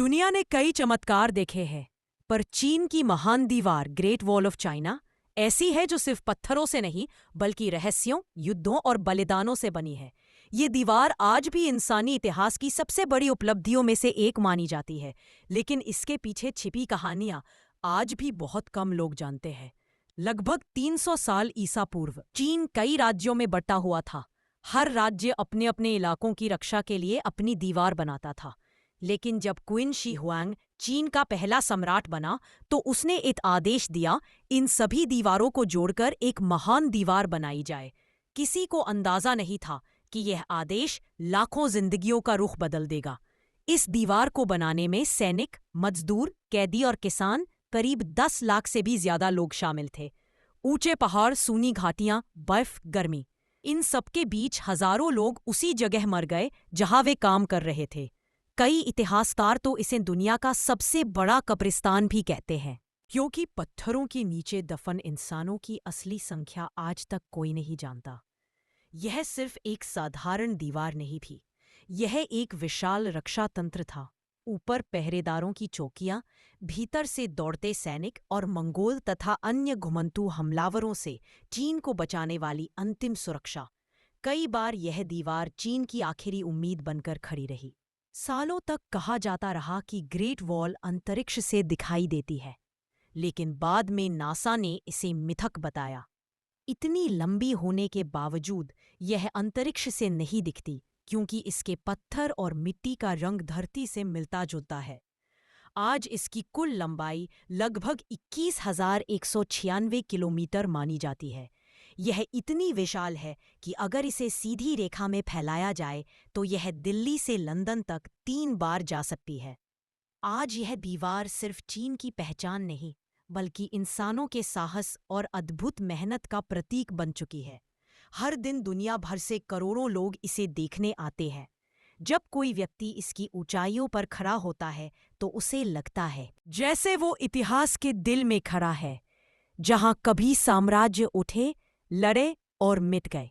दुनिया ने कई चमत्कार देखे हैं, पर चीन की महान दीवार ग्रेट वॉल ऑफ चाइना ऐसी है जो सिर्फ पत्थरों से नहीं बल्कि रहस्यों, युद्धों और बलिदानों से बनी है। ये दीवार आज भी इंसानी इतिहास की सबसे बड़ी उपलब्धियों में से एक मानी जाती है, लेकिन इसके पीछे छिपी कहानियां आज भी बहुत कम लोग जानते हैं। लगभग 300 साल ईसा पूर्व चीन कई राज्यों में बंटा हुआ था। हर राज्य अपने अपने इलाकों की रक्षा के लिए अपनी दीवार बनाता था। लेकिन जब क्वीन शी हुआंग चीन का पहला सम्राट बना तो उसने एक आदेश दिया, इन सभी दीवारों को जोड़कर एक महान दीवार बनाई जाए। किसी को अंदाजा नहीं था कि यह आदेश लाखों जिंदगियों का रुख बदल देगा। इस दीवार को बनाने में सैनिक, मजदूर, कैदी और किसान करीब 10 लाख से भी ज्यादा लोग शामिल थे। ऊंचे पहाड़, सूनी घाटियां, बर्फ, गर्मी, इन सबके बीच हजारों लोग उसी जगह मर गए जहां वे काम कर रहे थे। कई इतिहासकार तो इसे दुनिया का सबसे बड़ा कब्रिस्तान भी कहते हैं, क्योंकि पत्थरों के नीचे दफन इंसानों की असली संख्या आज तक कोई नहीं जानता। यह सिर्फ एक साधारण दीवार नहीं थी, यह एक विशाल रक्षा तंत्र था। ऊपर पहरेदारों की चौकियां, भीतर से दौड़ते सैनिक और मंगोल तथा अन्य घुमंतू हमलावरों से चीन को बचाने वाली अंतिम सुरक्षा। कई बार यह दीवार चीन की आखिरी उम्मीद बनकर खड़ी रही। सालों तक कहा जाता रहा कि ग्रेट वॉल अंतरिक्ष से दिखाई देती है, लेकिन बाद में नासा ने इसे मिथक बताया। इतनी लंबी होने के बावजूद यह अंतरिक्ष से नहीं दिखती, क्योंकि इसके पत्थर और मिट्टी का रंग धरती से मिलता जुलता है। आज इसकी कुल लंबाई लगभग 21,196 किलोमीटर मानी जाती है। यह इतनी विशाल है कि अगर इसे सीधी रेखा में फैलाया जाए तो यह दिल्ली से लंदन तक 3 बार जा सकती है। आज यह दीवार सिर्फ चीन की पहचान नहीं, बल्कि इंसानों के साहस और अद्भुत मेहनत का प्रतीक बन चुकी है। हर दिन दुनिया भर से करोड़ों लोग इसे देखने आते हैं। जब कोई व्यक्ति इसकी ऊंचाइयों पर खड़ा होता है तो उसे लगता है जैसे वो इतिहास के दिल में खड़ा है, जहां कभी साम्राज्य उठे, लड़े और मिट गए।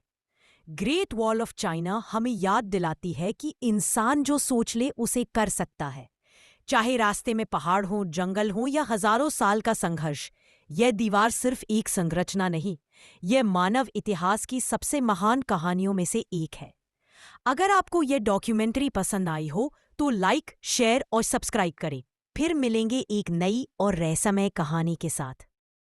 ग्रेट वॉल ऑफ चाइना हमें याद दिलाती है कि इंसान जो सोच ले उसे कर सकता है। चाहे रास्ते में पहाड़ हो, जंगल हो या हजारों साल का संघर्ष, यह दीवार सिर्फ एक संरचना नहीं, यह मानव इतिहास की सबसे महान कहानियों में से एक है। अगर आपको यह डॉक्यूमेंट्री पसंद आई हो तो लाइक, शेयर और सब्सक्राइब करें। फिर मिलेंगे एक नई और रहस्यमय कहानी के साथ।